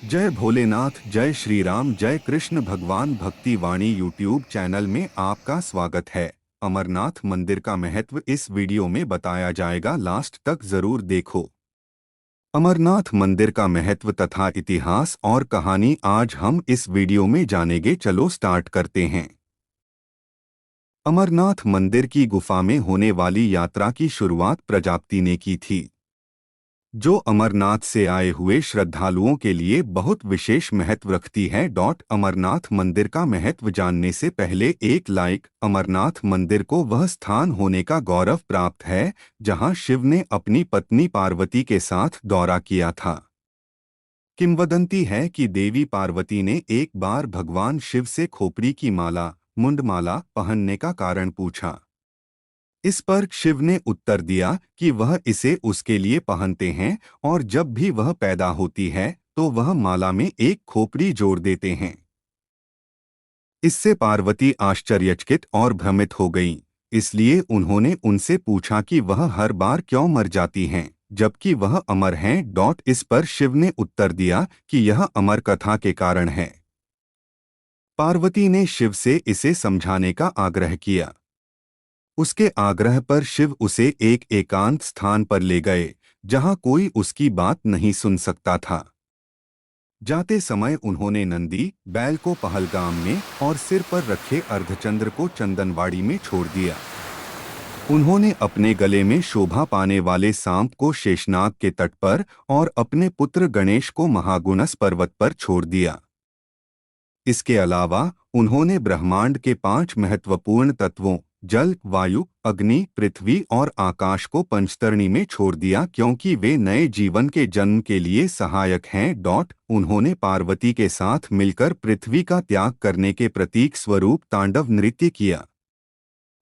जय भोलेनाथ, जय श्री राम, जय कृष्ण भगवान। भक्ति वाणी यूट्यूब चैनल में आपका स्वागत है। अमरनाथ मंदिर का महत्व इस वीडियो में बताया जाएगा, लास्ट तक जरूर देखो। अमरनाथ मंदिर का महत्व तथा इतिहास और कहानी आज हम इस वीडियो में जानेंगे। चलो स्टार्ट करते हैं। अमरनाथ मंदिर की गुफा में होने वाली यात्रा की शुरुआत प्रजापति ने की थी, जो अमरनाथ से आए हुए श्रद्धालुओं के लिए बहुत विशेष महत्व रखती है। अमरनाथ मंदिर का महत्व जानने से पहले एक लाइक। अमरनाथ मंदिर को वह स्थान होने का गौरव प्राप्त है जहां शिव ने अपनी पत्नी पार्वती के साथ दौरा किया था। किंवदंती है कि देवी पार्वती ने एक बार भगवान शिव से खोपड़ी की माला, मुंडमाला पहनने का कारण पूछा। इस पर शिव ने उत्तर दिया कि वह इसे उसके लिए पहनते हैं और जब भी वह पैदा होती है तो वह माला में एक खोपड़ी जोड़ देते हैं। इससे पार्वती आश्चर्यचकित और भ्रमित हो गईं, इसलिए उन्होंने उनसे पूछा कि वह हर बार क्यों मर जाती हैं जबकि वह अमर हैं। इस पर शिव ने उत्तर दिया कि यह अमर कथा के कारण है। पार्वती ने शिव से इसे समझाने का आग्रह किया। उसके आग्रह पर शिव उसे एक एकांत स्थान पर ले गए जहां कोई उसकी बात नहीं सुन सकता था। जाते समय उन्होंने नंदी बैल को पहलगाम में और सिर पर रखे अर्धचंद्र को चंदनवाड़ी में छोड़ दिया। उन्होंने अपने गले में शोभा पाने वाले सांप को शेषनाग के तट पर और अपने पुत्र गणेश को महागुणस पर्वत पर छोड़ दिया। इसके अलावा उन्होंने ब्रह्मांड के 5 महत्वपूर्ण तत्वों जल, वायु, अग्नि, पृथ्वी और आकाश को पंचतरणी में छोड़ दिया क्योंकि वे नए जीवन के जन्म के लिए सहायक हैं। उन्होंने पार्वती के साथ मिलकर पृथ्वी का त्याग करने के प्रतीक स्वरूप तांडव नृत्य किया।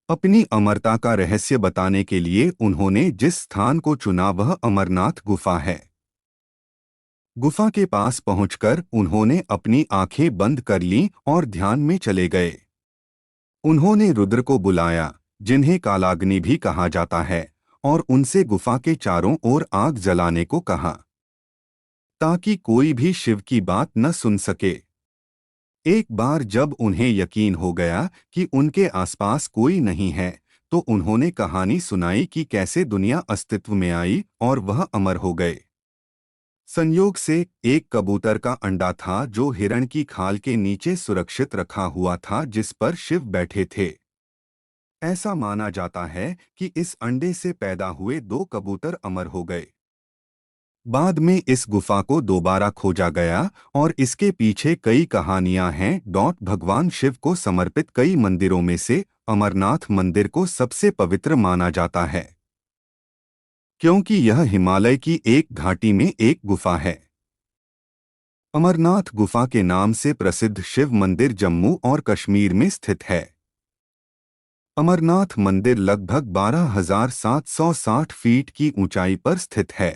अपनी अमरता का रहस्य बताने के लिए उन्होंने जिस स्थान को चुना वह अमरनाथ गुफा है। गुफा के पास पहुंचकर उन्होंने अपनी आंखें बंद कर लीं और ध्यान में चले गए। उन्होंने रुद्र को बुलाया, जिन्हें कालाग्नि भी कहा जाता है, और उनसे गुफा के चारों ओर आग जलाने को कहा ताकि कोई भी शिव की बात न सुन सके। एक बार जब उन्हें यकीन हो गया कि उनके आसपास कोई नहीं है तो उन्होंने कहानी सुनाई कि कैसे दुनिया अस्तित्व में आई और वह अमर हो गए। संयोग से एक कबूतर का अंडा था जो हिरण की खाल के नीचे सुरक्षित रखा हुआ था जिस पर शिव बैठे थे। ऐसा माना जाता है कि इस अंडे से पैदा हुए 2 कबूतर अमर हो गए। बाद में इस गुफा को दोबारा खोजा गया और इसके पीछे कई कहानियां हैं। भगवान शिव को समर्पित कई मंदिरों में से अमरनाथ मंदिर को सबसे पवित्र माना जाता है क्योंकि यह हिमालय की एक घाटी में एक गुफा है। अमरनाथ गुफा के नाम से प्रसिद्ध शिव मंदिर जम्मू और कश्मीर में स्थित है। अमरनाथ मंदिर लगभग 12,760 फीट की ऊंचाई पर स्थित है।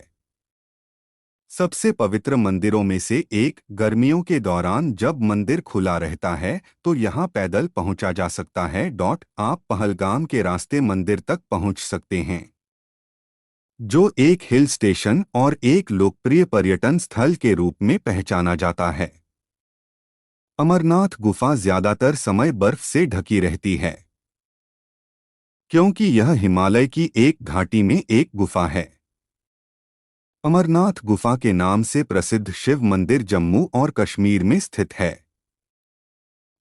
सबसे पवित्र मंदिरों में से एक। गर्मियों के दौरान जब मंदिर खुला रहता है तो यहां पैदल पहुंचा जा सकता है। आप पहलगाम के रास्ते मंदिर तक पहुंच सकते हैं, जो एक हिल स्टेशन और एक लोकप्रिय पर्यटन स्थल के रूप में पहचाना जाता है। अमरनाथ गुफा ज्यादातर समय बर्फ से ढकी रहती है क्योंकि यह हिमालय की एक घाटी में एक गुफा है। अमरनाथ गुफा के नाम से प्रसिद्ध शिव मंदिर जम्मू और कश्मीर में स्थित है।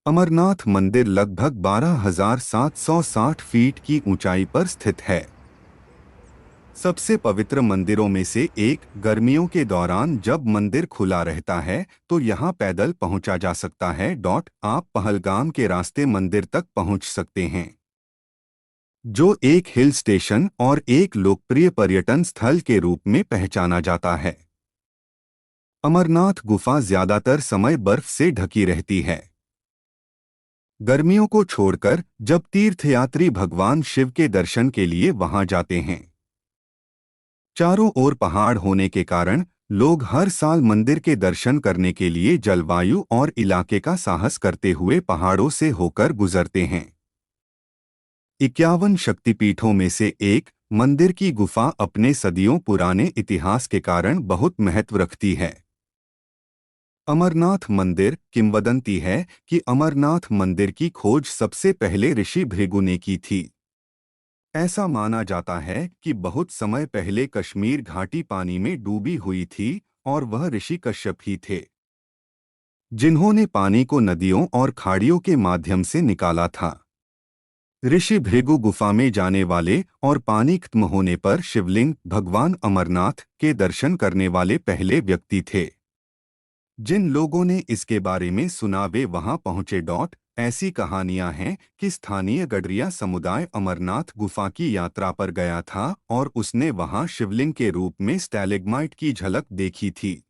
अमरनाथ मंदिर लगभग 12,760 फीट की ऊंचाई पर स्थित है। सबसे पवित्र मंदिरों में से एक। गर्मियों के दौरान जब मंदिर खुला रहता है तो यहां पैदल पहुंचा जा सकता है। आप पहलगाम के रास्ते मंदिर तक पहुंच सकते हैं, जो एक हिल स्टेशन और एक लोकप्रिय पर्यटन स्थल के रूप में पहचाना जाता है। अमरनाथ गुफा ज्यादातर समय बर्फ से ढकी रहती है। गर्मियों को छोड़कर जब तीर्थयात्री भगवान शिव के दर्शन के लिए वहां जाते हैं। चारों ओर पहाड़ होने के कारण लोग हर साल मंदिर के दर्शन करने के लिए जलवायु और इलाके का साहस करते हुए पहाड़ों से होकर गुजरते हैं। 51 शक्तिपीठों में से एक। मंदिर की गुफा अपने सदियों पुराने इतिहास के कारण बहुत महत्व रखती है। अमरनाथ मंदिर किंवदंती है कि अमरनाथ मंदिर की खोज सबसे पहले ऋषि भृगु ने की थी। ऐसा माना जाता है कि बहुत समय पहले कश्मीर घाटी पानी में डूबी हुई थी और वह ऋषि कश्यप ही थे जिन्होंने पानी को नदियों और खाड़ियों के माध्यम से निकाला था। ऋषि भृगु गुफा में जाने वाले और पानी खत्म होने पर शिवलिंग भगवान अमरनाथ के दर्शन करने वाले पहले व्यक्ति थे। जिन लोगों ने इसके बारे में सुना वे वहां पहुंचे। ऐसी कहानियां हैं कि स्थानीय गडरिया समुदाय अमरनाथ गुफा की यात्रा पर गया था और उसने वहां शिवलिंग के रूप में स्टैलेग्माइट की झलक देखी थी।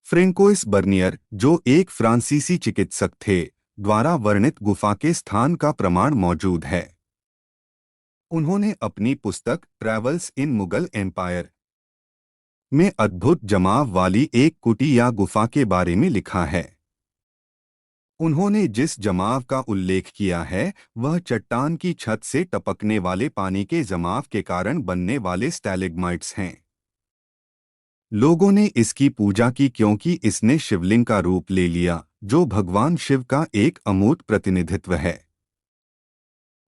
फ्रेंकोइस बर्नियर, जो एक फ्रांसीसी चिकित्सक थे, द्वारा वर्णित गुफा के स्थान का प्रमाण मौजूद है। उन्होंने अपनी पुस्तक ट्रैवल्स इन मुगल एम्पायर में अद्भुत जमाव वाली एक कुटी या गुफा के बारे में लिखा है। उन्होंने जिस जमाव का उल्लेख किया है वह चट्टान की छत से टपकने वाले पानी के जमाव के कारण बनने वाले स्टैलेग्माइट्स हैं। लोगों ने इसकी पूजा की क्योंकि इसने शिवलिंग का रूप ले लिया, जो भगवान शिव का एक अमूर्त प्रतिनिधित्व है।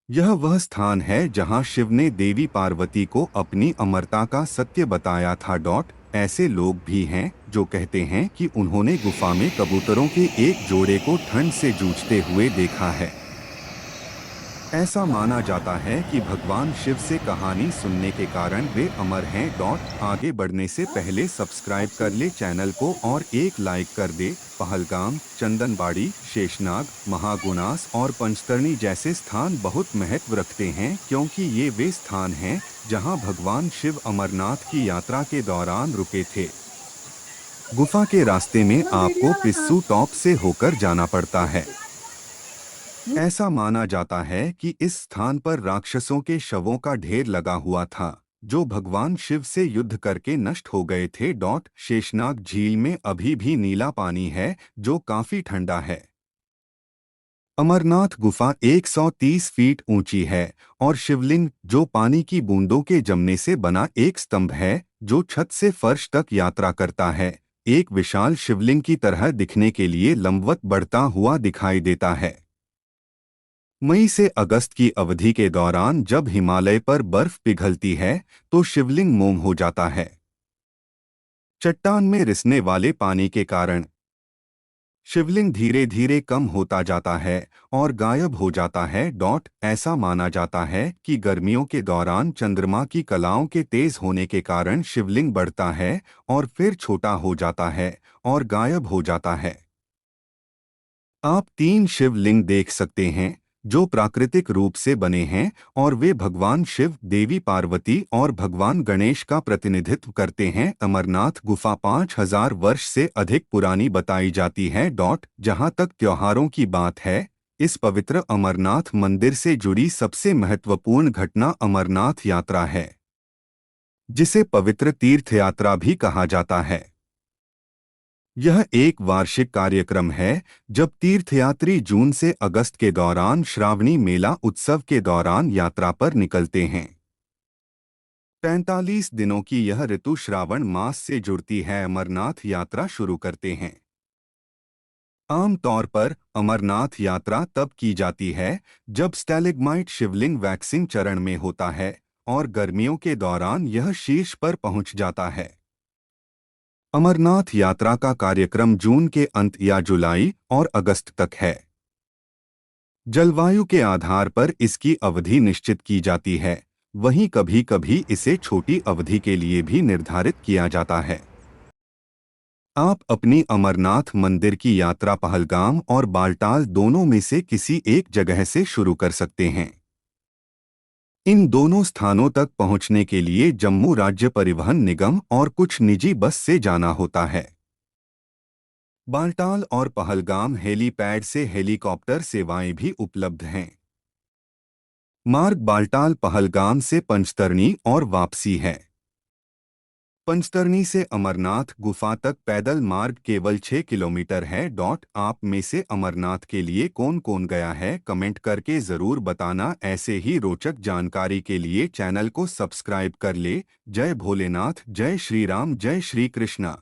यह वह स्थान है जहां शिव ने देवी पार्वती को अपनी अमरता का सत्य बताया था। ऐसे लोग भी हैं जो कहते हैं कि उन्होंने गुफा में कबूतरों के एक जोड़े को ठंड से जूझते हुए देखा है। ऐसा माना जाता है कि भगवान शिव से कहानी सुनने के कारण वे अमर हैं। आगे बढ़ने से पहले सब्सक्राइब कर ले चैनल को और एक लाइक कर दे। पहलगाम, चंदनबाड़ी, शेषनाग, महागुणास और पंचतरणी जैसे स्थान बहुत महत्व रखते हैं क्योंकि ये वे स्थान हैं जहां भगवान शिव अमरनाथ की यात्रा के दौरान रुके थे। गुफा के रास्ते में आपको पिस्सू टॉप से होकर जाना पड़ता है। ऐसा माना जाता है कि इस स्थान पर राक्षसों के शवों का ढेर लगा हुआ था जो भगवान शिव से युद्ध करके नष्ट हो गए थे। शेषनाग झील में अभी भी नीला पानी है जो काफी ठंडा है। अमरनाथ गुफा 130 फीट ऊंची है और शिवलिंग, जो पानी की बूंदों के जमने से बना एक स्तंभ है जो छत से फर्श तक यात्रा करता है, एक विशाल शिवलिंग की तरह दिखने के लिए लंबवत बढ़ता हुआ दिखाई देता है। मई से अगस्त की अवधि के दौरान जब हिमालय पर बर्फ पिघलती है तो शिवलिंग मोम हो जाता है। चट्टान में रिसने वाले पानी के कारण शिवलिंग धीरे धीरे कम होता जाता है और गायब हो जाता है। ऐसा माना जाता है कि गर्मियों के दौरान चंद्रमा की कलाओं के तेज होने के कारण शिवलिंग बढ़ता है और फिर छोटा हो जाता है और गायब हो जाता है। आप 3 शिवलिंग देख सकते हैं जो प्राकृतिक रूप से बने हैं और वे भगवान शिव, देवी पार्वती और भगवान गणेश का प्रतिनिधित्व करते हैं। अमरनाथ गुफा 5000 वर्ष से अधिक पुरानी बताई जाती है। जहां तक त्योहारों की बात है, इस पवित्र अमरनाथ मंदिर से जुड़ी सबसे महत्वपूर्ण घटना अमरनाथ यात्रा है, जिसे पवित्र तीर्थ यात्रा भी कहा जाता है। यह एक वार्षिक कार्यक्रम है जब तीर्थयात्री जून से अगस्त के दौरान श्रावणी मेला उत्सव के दौरान यात्रा पर निकलते हैं। 45 दिनों की यह ऋतु श्रावण मास से जुड़ती है। अमरनाथ यात्रा शुरू करते हैं। आमतौर पर अमरनाथ यात्रा तब की जाती है जब स्टैलेग्माइट शिवलिंग वैक्सिंग चरण में होता है और गर्मियों के दौरान यह शीर्ष पर पहुंच जाता है। अमरनाथ यात्रा का कार्यक्रम जून के अंत या जुलाई और अगस्त तक है। जलवायु के आधार पर इसकी अवधि निश्चित की जाती है, वहीं कभी-कभी इसे छोटी अवधि के लिए भी निर्धारित किया जाता है। आप अपनी अमरनाथ मंदिर की यात्रा पहलगाम और बालटाल दोनों में से किसी एक जगह से शुरू कर सकते हैं। इन दोनों स्थानों तक पहुंचने के लिए जम्मू राज्य परिवहन निगम और कुछ निजी बस से जाना होता है। बालटाल और पहलगाम हेलीपैड से हेलीकॉप्टर सेवाएं भी उपलब्ध हैं। मार्ग बालटाल पहलगाम से पंचतरणी और वापसी है। पंचतरणी से अमरनाथ गुफा तक पैदल मार्ग केवल 6 किलोमीटर है। आप में से अमरनाथ के लिए कौन कौन गया है, कमेंट करके ज़रूर बताना। ऐसे ही रोचक जानकारी के लिए चैनल को सब्सक्राइब कर ले। जय भोलेनाथ, जय श्री राम, जय श्री कृष्णा।